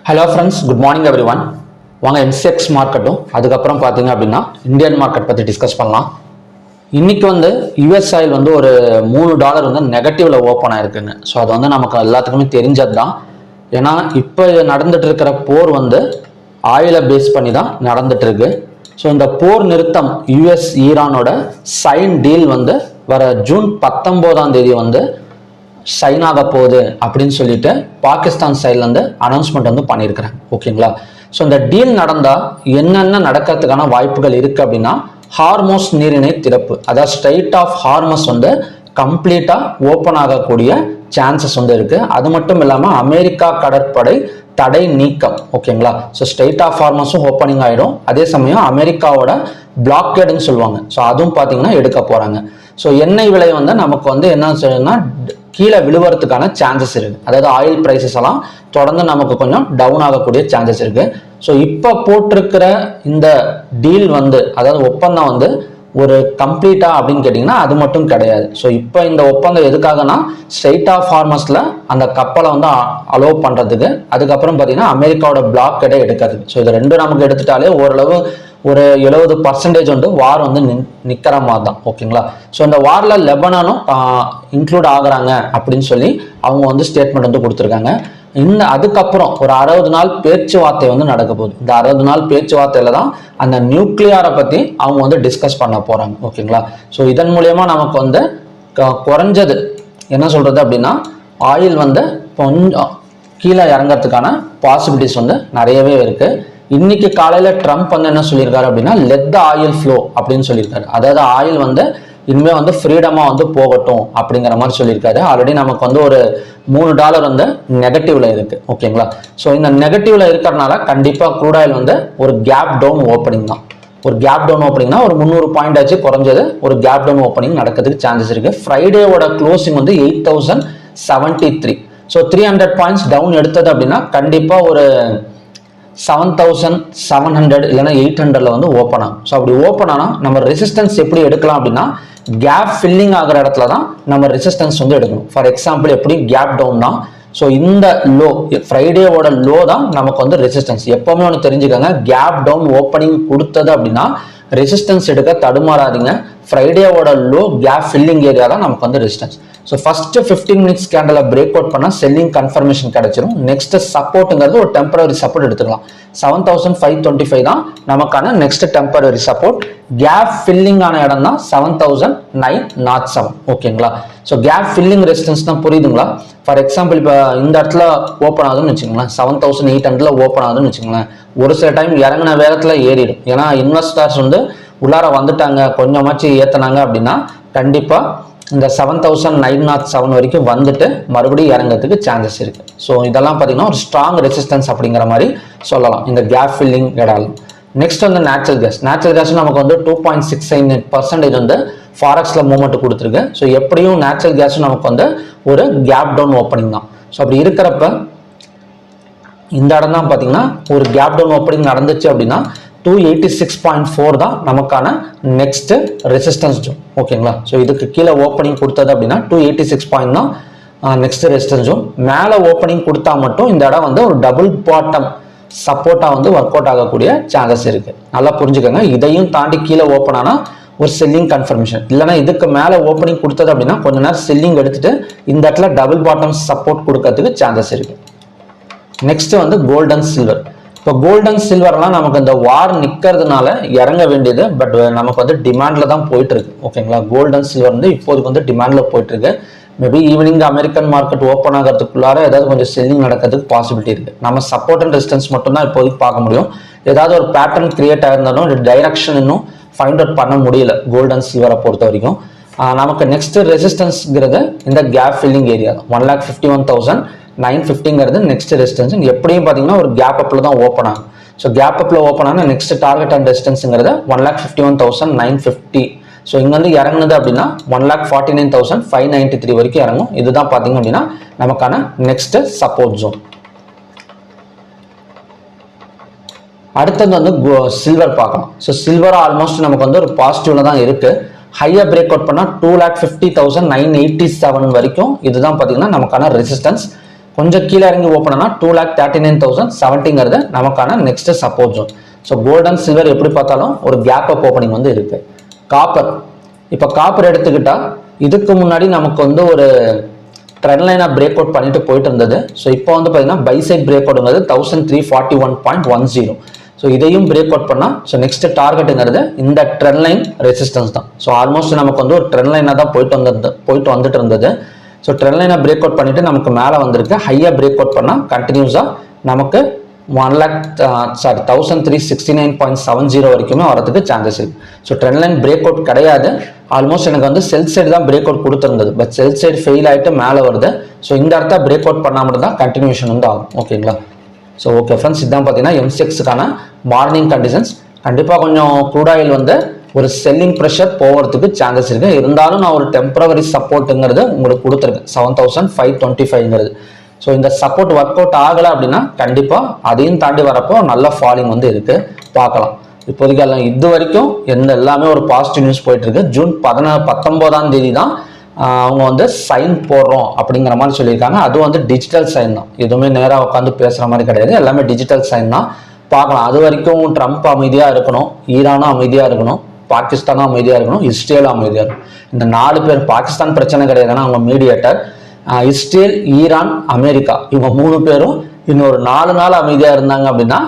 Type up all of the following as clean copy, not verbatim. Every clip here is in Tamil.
Hello friends, good morning every one. வாங்க எம்சிஎக்ஸ் மார்க்கெட்டும் அதுக்கப்புறம் பார்த்தீங்க அப்படின்னா இந்தியன் மார்க்கெட் பற்றி டிஸ்கஸ் பண்ணலாம். இன்னைக்கு யூஎஸ் ஆயில் ஒரு $3 நெகட்டிவ்ல ஓப்பன் ஆயிருக்குங்க. ஸோ அது நமக்கு எல்லாத்துக்குமே தெரிஞ்சது தான். ஏன்னா இப்போ நடந்துட்டு இருக்கிற போர் ஆயிலை பேஸ் பண்ணி தான் நடந்துட்டு இருக்கு. ஸோ இந்த போர் நிறுத்தம் யூஎஸ் ஈரானோட சைன் டீல் வர ஜூன் 19 சைன் ஆக போகுது அப்படின்னு சொல்லிட்டு பாகிஸ்தான் சைட்லேருந்து அனௌன்ஸ்மெண்ட் பண்ணியிருக்கிறாங்க. ஓகேங்களா? ஸோ இந்த டீல் நடந்தால் என்னென்ன நடக்கிறதுக்கான வாய்ப்புகள் இருக்குது அப்படின்னா, ஹார்மோஸ் நீரிணை திறப்பு, அதாவது ஸ்ட்ரைட் ஆஃப் ஹார்மஸ் கம்ப்ளீட்டாக ஓப்பன் ஆகக்கூடிய சான்சஸ் இருக்குது. அது மட்டும் இல்லாமல் அமெரிக்கா கடற்படை தடை நீக்கம். ஓகேங்களா? ஸோ ஸ்ட்ரைட் ஆஃப் ஹார்மஸும் ஓப்பனிங் ஆகிடும். அதே சமயம் அமெரிக்காவோட பிளாக்கேடுன்னு சொல்லுவாங்க. ஸோ அதுவும் பார்த்தீங்கன்னா எடுக்க போகிறாங்க. ஸோ எண்ணெய் விலை நமக்கு என்ன செய்யணும்னா கீழே விழுவறதுக்கான சான்சஸ் இருக்கு. அதாவது ஆயில் பிரைசஸ் எல்லாம் தொடர்ந்து நமக்கு கொஞ்சம் டவுன் ஆகக்கூடிய சான்சஸ் இருக்கு. ஸோ இப்போ போட்டிருக்கிற இந்த டீல் அதாவது ஒப்பந்தம் ஒரு கம்ப்ளீட்டா அப்படின்னு கேட்டிங்கன்னா அது மட்டும் கிடையாது. ஸோ இப்போ இந்த ஒப்பந்தம் எதுக்காகனா ஸ்ட்ரைட் ஆஃப் ஹார்மஸ்ல அந்த கப்பலை அலோவ் பண்றதுக்கு, அதுக்கப்புறம் பார்த்தீங்கன்னா அமெரிக்காவோட பிளாக்கெடை எடுக்கிறதுக்கு. ஸோ இது ரெண்டும் நமக்கு எடுத்துட்டாலே ஓரளவு ஒரு 70% வார் நிக்கிற மாதிரி தான். ஓகேங்களா? ஸோ இந்த வார்ல லெபனானும் இன்க்ளூட் ஆகுறாங்க அப்படின்னு சொல்லி அவங்க ஸ்டேட்மெண்ட் கொடுத்துருக்காங்க. அதுக்கப்புறம் ஒரு 60 நாள் பேச்சுவார்த்தை நடக்க போகுது. இந்த 60 நாள் பேச்சுவார்த்தையில தான் அந்த நியூக்ளியரை பத்தி அவங்க டிஸ்கஸ் பண்ண போறாங்க. ஓகேங்களா? ஸோ இதன் மூலியமா நமக்கு குறைஞ்சது என்ன சொல்றது அப்படின்னா, ஆயில் கொஞ்சம் கீழே இறங்கிறதுக்கான பாசிபிலிட்டிஸ் நிறையவே இருக்கு. இன்னைக்கு காலையில ட்ரம்ப் என்ன சொல்லியிருக்காரு அப்படின்னா, லெட் த ஆயில் ஃப்ளோ அப்படின்னு சொல்லியிருக்காரு. அதாவது ஆயில் இனிமே ஃப்ரீடமா போகட்டும் அப்படிங்கிற மாதிரி சொல்லியிருக்காரு. ஆல்ரெடி நமக்கு ஒரு $3 நெகட்டிவ்ல இருக்கு. ஓகேங்களா? ஸோ இந்த நெகட்டிவ்ல இருக்கிறதுனால கண்டிப்பா க்ரூட் ஆயில் ஒரு கேப் டவுன் ஓப்பனிங் தான். ஒரு கேப் டவுன் ஓப்பனிங்னா ஒரு 300 பாயிண்ட் ஆச்சு குறைஞ்சது ஒரு கேப் டவுன் ஓப்பனிங் நடக்கிறதுக்கு சான்சஸ் இருக்கு. ஃப்ரைடேவோட க்ளோசிங் 8073. ஸோ 300 பாயிண்ட்ஸ் டவுன் எடுத்தது அப்படின்னா கண்டிப்பா ஒரு 7700 இல்லைன்னா 800 ஓப்பன் ஆகும். ஸோ அப்படி ஓப்பன் ஆனால் நம்ம ரெசிஸ்டன்ஸ் எப்படி எடுக்கலாம் அப்படின்னா, கேப் ஃபில்லிங் ஆகிற இடத்துல தான் நம்ம ரெசிஸ்டன்ஸ் எடுக்கணும். ஃபார் எக்ஸாம்பிள் எப்படி கேப் டவுன் தான். ஸோ இந்த லோ ஃப்ரைடேவோட லோ தான் நமக்கு ரெசிஸ்டன்ஸ். எப்பவுமே தெரிஞ்சுக்கோங்க, கேப் டவுன் ஓப்பனிங் கொடுத்தது அப்படின்னா ரெசிஸ்டன்ஸ் எடுக்க தடுமாறாதீங்க. ஃப்ரைடேவோட லோ கேப் ஃபில்லிங் ஏரியா தான் நமக்கு ரெசிஸ்டன்ஸ். ஸோ ஃபர்ஸ்ட் 15 மினிட்ஸ் கேண்டலை பிரேக் அவுட் பண்ணால் செல்லிங் கன்ஃபர்மேஷன் கிடைச்சிரும். நெக்ஸ்ட் சப்போர்ட்டுங்கிறது ஒரு டெம்பரரி சப்போர்ட் எடுத்துக்கலாம். 7525 தான் நமக்கான next temporary support. Gap filling ஆன இடம் தான் 7907. ஓகேங்களா? ஸோ கேப் ஃபில்லிங் ரெசிஸ்டன்ஸ் தான். புரியுதுங்களா? ஃபார் எக்ஸாம்பிள் இப்போ இந்த இடத்துல ஓப்பன் ஆகுதுன்னு வச்சுக்கோங்களேன், 7800 ஓப்பன் ஆகுதுன்னு வச்சுக்கோங்களேன், ஒரு சில டைம் இறங்கின வேகத்தில் ஏறிடும். ஏன்னா இன்வெஸ்டர்ஸ் உள்ளார வந்துட்டாங்க, கொஞ்சமாச்சு ஏற்றினாங்க அப்படின்னா கண்டிப்பா இந்த 7907 வரைக்கும் மறுபடியும் இறங்கிறதுக்கு சான்சஸ் இருக்கு. ஸோ இதெல்லாம் பார்த்தீங்கன்னா ஒரு ஸ்ட்ராங் ரெசிஸ்டன்ஸ் அப்படிங்கிற மாதிரி சொல்லலாம் இந்த கேப் ஃபில்லிங் இடம். Next natural gas. Natural gas நமக்கு 2.69% ஃபாரெக்ஸ்ல மூவ்மெண்ட் கொடுத்துருக்கு. ஸோ எப்படியும் நேச்சுரல் கேஸும் நமக்கு ஒரு கேப் டவுன் ஓப்பனிங் தான். ஸோ அப்படி இருக்கிறப்ப இந்த இடம் தான் பார்த்தீங்கன்னா ஒரு கேப் டவுன் ஓப்பனிங் நடந்துச்சு அப்படின்னா 286.4 தான் நமக்கான நெக்ஸ்ட் ரெசிஸ்டன்ஸ் ஜோன். ஓகேங்களா? ஸோ இதுக்கு கீழே ஓப்பனிங் கொடுத்தது அப்படின்னா 286 பாயிண்ட் தான் நெக்ஸ்ட் ரெசிஸ்டன்ஸ் ஜோன். மேலே ஓப்பனிங் கொடுத்தா மட்டும் இந்த இடம் ஒரு டபுள் பாட்டம் சப்போர்ட்டா ஒர்க் அவுட் ஆகக்கூடிய சான்சஸ் இருக்கு. நல்லா புரிஞ்சுக்கோங்க. இதையும் தாண்டி கீழே ஓப்பன் ஆனா ஒரு செல்லிங் கன்ஃபர்மேஷன், இல்லைன்னா இதுக்கு மேலே ஓப்பனிங் கொடுத்தது அப்படின்னா கொஞ்ச நேரம் செல்லிங் எடுத்துட்டு இந்த இடத்துல டபுள் பாட்டம் சப்போர்ட் கொடுக்கறதுக்கு சான்சஸ் இருக்கு. Next gold and silver. இப்போ கோல்ட் அண்ட் சில்வர்லாம் நமக்கு இந்த வார் நிற்கிறதுனால இறங்க வேண்டியது, பட் நமக்கு டிமாண்ட்ல தான் போயிட்டு இருக்கு. ஓகேங்களா? கோல்ட் அண்ட் சில்வர் இப்போதைக்கு டிமாண்ட்ல போயிட்டு இருக்கு. Maybe evening American market open ஆகிறதுக்குள்ளார ஏதாவது கொஞ்சம் செல்லிங் நடக்கிறதுக்கு பாசிபிலிட்டி இருக்கு. நம்ம சப்போர்ட் அண்ட் ரெசிஸ்டன்ஸ் மட்டும் தான் இப்போதைக்கு பார்க்க முடியும். ஏதாவது ஒரு பேட்டர்ன் கிரியேட் ஆயிருந்தாலும் டைரக்ஷன் இன்னும் ஃபைண்ட் அவுட் பண்ண முடியல கோல்ட் அண்ட் சில்வரை பொறுத்த வரைக்கும். நமக்கு நெக்ஸ்ட் ரெசிஸ்டன்ஸ்ங்கிறது இந்த gap filling area 1,51,950 next resistance. எப்படியும் பார்த்தீங்கன்னா ஒரு கேப் அப்ல தான் ஓப்பன் ஆகும். ஸோ கேப் அப்ல ஓப்பன் ஆன நெக்ஸ்ட் டார்கெட் அண்ட் ரெசிஸ்டன்ஸ்ங்கிறது 1,51,950. ஸோ இங்க இறங்குனது அப்படின்னா 1,49,593 வரைக்கும் இறங்கும். இதுதான் பார்த்தீங்க அப்படின்னா நமக்கான நெக்ஸ்ட் சப்போர்ட் ஜோன். அடுத்தது சில்வர் பார்க்கலாம். ஸோ சில்வர் ஆல்மோஸ்ட் நமக்கு ஒரு பாசிட்டிவ்ல தான் இருக்கு. ஹையா பிரேக் அவுட் பண்ணா 2,50,987 வரைக்கும் இதுதான் பார்த்தீங்கன்னா நமக்கான ரெசிஸ்டன்ஸ். கொஞ்சம் கீழே இறங்கி ஓப்பன் ஆனால் 2,39,070 நமக்கான next support zone. So gold and silver எப்படி பார்த்தாலும் ஒரு கேப் அப் ஓப்பனிங் வந்து இருக்கு. காப்பர், இப்போ காப்பர் எடுத்துக்கிட்டா இதுக்கு முன்னாடி நமக்கு வந்து ஒரு ட்ரெண்ட் லைனாக பிரேக் அவுட் பண்ணிட்டு போயிட்டு இருந்தது. ஸோ இப்போ வந்து பார்த்தீங்கன்னா பை சைட் பிரேக் அவுட்ங்கிறது 1341.10. ஸோ இதையும் பிரேக் அவுட் பண்ணால் ஸோ நெக்ஸ்ட் டார்கெட்டுங்கிறது இந்த ட்ரெண்ட் லைன் ரெசிஸ்டன்ஸ் தான். ஸோ ஆல்மோஸ்ட் நமக்கு வந்து ஒரு ட்ரெண்ட் லைனாக தான் போயிட்டு வந்துட்டு இருந்தது. ஸோ ட்ரெண்ட் லைனை பிரேக் அவுட் பண்ணிட்டு நமக்கு மேலே வந்திருக்கு. ஹையாக பிரேக் அவுட் பண்ணால் கண்டினியூஸாக நமக்கு 1369.70 வரைக்குமே வரதுக்கு சான்சஸ் இருக்கு. So trend line break out கிடையாது. ஆல்மோஸ்ட் எனக்கு வந்து செல் சைடு தான் பிரேக் அவுட் கொடுத்துருந்தது. பட் செல் சைடு ஃபெயில் ஆகிட்டு மேலே வருது. ஸோ இந்த இடத்த பிரேக் அவுட் பண்ணாமல் தான் கண்டினியூஷன் வந்து ஆகும். ஓகேங்களா? ஸோ ஓகே ஃப்ரெண்ட்ஸ், இதுதான் பார்த்தீங்கன்னா எம்சிஎக்ஸுக்கான மார்னிங் கண்டிஷன்ஸ். கண்டிப்பாக கொஞ்சம் க்ரூட் ஆயில் வந்து ஒரு செல்லிங் ப்ரெஷர் போகிறதுக்கு சான்சஸ் இருக்கு. இருந்தாலும் நான் ஒரு டெம்பரவரி சப்போர்ட்டுங்கிறது உங்களுக்கு கொடுத்துருக்கேன் 7,525. ஸோ இந்த சப்போர்ட் ஒர்க் அவுட் ஆகலை அப்படின்னா கண்டிப்பாக அதையும் தாண்டி வரப்போ நல்ல ஃபாலிங் வந்து இருக்கு, பார்க்கலாம். இப்போதைக்கு எல்லாம் இது வரைக்கும் எல்லாமே ஒரு பாசிட்டிவ் நியூஸ் போயிட்டு இருக்கு. ஜூன் 19 தான் அவங்க வந்து சைன் போடுறோம் அப்படிங்கிற மாதிரி சொல்லியிருக்காங்க. அதுவும் வந்து டிஜிட்டல் சைன் தான், எதுவுமே நேராக உட்காந்து பேசுகிற மாதிரி கிடையாது, எல்லாமே டிஜிட்டல் சைன் தான். பார்க்கலாம். அது வரைக்கும் ட்ரம்ப் அமைதியாக இருக்கணும், ஈரானும் அமைதியாக இருக்கணும், பாகிஸ்தானும் அமைதியாக இருக்கணும், இஸ்ரேலும் அமைதியாக இருக்கணும். இந்த 4 பேர், பாகிஸ்தான் பிரச்சனை கிடையாதுன்னா அவங்க மீடியேட்டர், இஸ்ரேல், ஈரான், அமெரிக்கா, இவங்க 3 பேரும் இன்னொரு 4 நாள் அமைதியாக இருந்தாங்க அப்படின்னா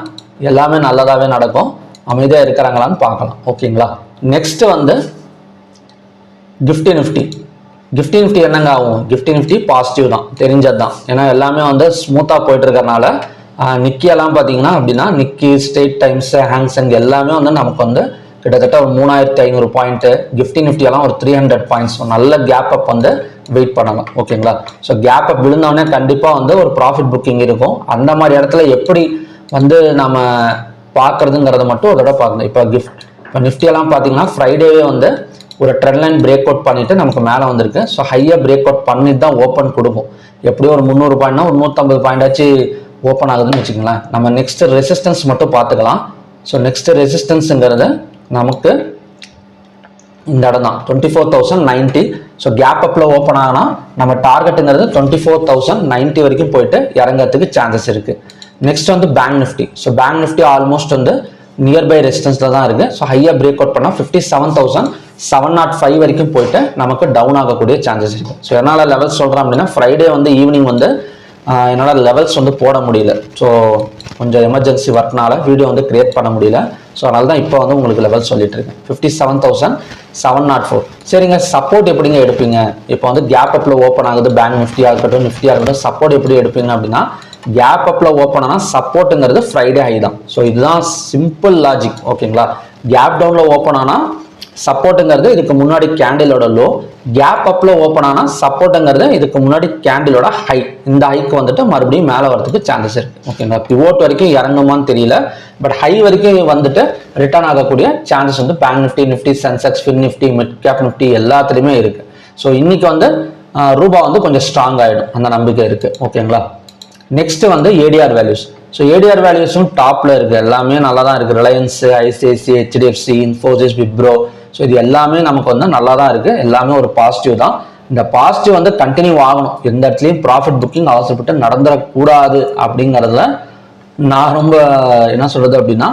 எல்லாமே நல்லதாகவே நடக்கும். அமைதியாக இருக்கிறாங்களான்னு பார்க்கலாம். ஓகேங்களா? நெக்ஸ்ட் வந்து கிஃப்டி நிஃப்டி என்னங்க ஆகும்? கிஃப்டி நிஃப்டி பாசிட்டிவ் தான், தெரிஞ்சது தான். ஏன்னா எல்லாமே வந்து ஸ்மூத்தாக போயிட்டு இருக்கிறனால நிக்கி எல்லாம் பார்த்தீங்கன்னா அப்படின்னா நிக்கி, ஸ்டேட் டைம்ஸ், ஹேங்செங் எல்லாமே வந்து நமக்கு வந்து கிட்டத்தட்ட ஒரு 3,500 பாயிண்ட். கிஃப்டி நிஃப்டி எல்லாம் ஒரு 300 பாயிண்ட்ஸ். நல்ல கேப் அப் வந்து வெயிட் பண்ணலாம். ஓகேங்களா? ஸோ கேப் அப் விழுந்தோடனே கண்டிப்பாக வந்து ஒரு ப்ராஃபிட் புக்கிங் இருக்கும். அந்த மாதிரி இடத்துல எப்படி வந்து நம்ம பார்க்கறதுங்கிறத மட்டும் ஒரு தடவை பார்க்கணும். இப்போ நிஃப்டியெல்லாம் பார்த்தீங்கன்னா ஃப்ரைடேவே வந்து ஒரு ட்ரெண்ட் லைன் பிரேக் அவுட் பண்ணிட்டு நமக்கு மேலே வந்திருக்கு. ஸோ ஹையாக பிரேக் அவுட் பண்ணிட்டு தான் ஓப்பன் கொடுக்கும். எப்படியும் ஒரு 300 பாயிண்ட்னா ஒரு 150 பாயிண்ட் ஆச்சு ஓப்பன் ஆகுதுன்னு வச்சுக்கோங்களேன். நம்ம நெக்ஸ்ட் ரெசிஸ்டன்ஸ் மட்டும் பார்த்துக்கலாம். ஸோ நெக்ஸ்ட் ரெசிஸ்டன்ஸுங்கிறது நமக்கு இந்த இடம் தான் 24,090. ஸோ கேப் அப்பில் ஓப்பன் ஆகினா நம்ம டார்கெட்டுங்கிறது 24,090 வரைக்கும் போயிட்டு இறங்கிறதுக்கு சான்சஸ் இருக்குது. நெக்ஸ்ட் வந்து bank Nifty. So bank Nifty almost வந்து நியர்பை ரெசிஸ்டன்ஸில் தான் இருக்குது. ஸோ ஹையாக பிரேக் அவுட் பண்ணால் 57,705 வரைக்கும் போயிட்டு நமக்கு டவுன் ஆகக்கூடிய சான்சஸ் இருக்குது. ஸோ என்னால் லெவல்ஸ் சொல்கிறேன் அப்படின்னா ஃப்ரைடே வந்து ஈவினிங் வந்து என்னால் லெவல்ஸ் வந்து போட முடியல. ஸோ கொஞ்சம் எமர்ஜென்சி ஒர்க்னால வீடியோ வந்து கிரியேட் பண்ண முடியல. ஸோ அதனால தான் இப்போ வந்து உங்களுக்கு லெவல் சொல்லிட்டு இருக்கேன் 57,704. சரிங்க, சப்போர்ட் எப்படிங்க எடுப்பீங்க? இப்போ வந்து கேப் அப்பில் ஓப்பன் ஆகுது பேங்க் நிஃப்டியாக இருக்கட்டும், நிஃப்டியாக இருக்கட்டும், சப்போர்ட் எப்படி எடுப்பீங்க அப்படின்னா கேப் அப்பில் ஓப்பன் ஆனால் சப்போர்ட்டுங்கிறது ஃப்ரைடே ஹை தான். ஸோ இதுதான் சிம்பிள் லாஜிக். ஓகேங்களா? கேப் டவுனில் ஓப்பன் ஆனால் சப்போர்ட்டுங்கிறது இதுக்கு முன்னாடி கேண்டிலோட லோ, கேப் அப்ல ஓப்பன் ஆனால் சப்போர்ட்டுங்கிறது இதுக்கு முன்னாடி கேண்டிலோட ஹை. இந்த ஹைக்கு வந்துட்டு மறுபடியும் மேலே வரதுக்கு சான்சஸ் இருக்கு. ஓகேங்களா? பிவோட் வரைக்கும் இறங்குமான்னு தெரியல, பட் ஹை வரைக்கும் வந்துட்டு ரிட்டர்ன் ஆகக்கூடிய சான்சஸ் வந்து bank Nifty, Sensex, fin Nifty, mid cap Nifty எல்லாத்துலேயுமே இருக்கு. ஸோ இன்னைக்கு வந்து ரூபா வந்து கொஞ்சம் ஸ்ட்ராங் ஆகிடும், அந்த நம்பிக்கை இருக்கு. ஓகேங்களா? நெக்ஸ்ட் வந்து ஏடிஆர் வேல்யூஸ். ஸோ ஏடிஆர் வேல்யூஸும் டாப்ல இருக்கு, எல்லாமே நல்லா தான் இருக்கு. Reliance, ICICI, HDFC, Infosys, Wipro, so இது எல்லாமே நமக்கு வந்து நல்லா தான் இருக்கு. எல்லாமே ஒரு பாசிட்டிவ் தான். இந்த பாசிட்டிவ் வந்து கண்டினியூ ஆகணும். எந்த இடத்துலையும் ப்ராஃபிட் புக்கிங் அவசரப்பட்டு நடந்துடக்கூடாது அப்படிங்கிறதுல நான் ரொம்ப என்ன சொல்றது அப்படின்னா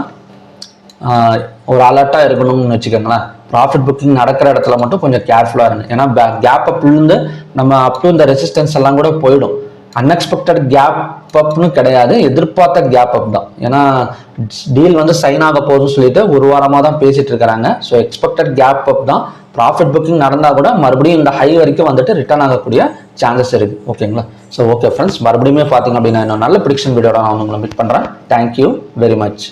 ஒரு அலர்ட்டாக இருக்கணும்னு வச்சுக்கோங்களேன். ப்ராஃபிட் புக்கிங் நடக்கிற இடத்துல மட்டும் கொஞ்சம் கேர்ஃபுல்லாக இருங்க. ஏன்னா கேப் அப்லேருந்து நம்ம அப் டு இந்த ரெசிஸ்டன்ஸ் எல்லாம் கூட போயிடும். அன்எக்ஸ்பெக்டட் கேப் அப்னு கிடையாது, எதிர்பார்த்த கேப் அப் தான். ஏன்னா டீல் வந்து சைன் ஆக போகுதுன்னு சொல்லிட்டு ஒரு வாரமாக தான் பேசிட்டு இருக்கிறாங்க. ஸோ எக்ஸ்பெக்டட் கேப் அப் தான். ப்ராஃபிட் புக்கிங் நடந்தால் கூட மறுபடியும் இந்த ஹை வரைக்கும் வந்துட்டு ரிட்டர்ன் ஆகக்கூடிய சான்சஸ் இருக்கு. ஓகேங்களா? ஸோ ஓகே ஃப்ரெண்ட்ஸ், மறுபடியும் பார்த்தீங்க அப்படின்னா இன்னும் நல்ல ப்ரிடிக்ஷன் வீடியோட நான் உங்களை மீட் பண்ணுறேன். Thank you very much.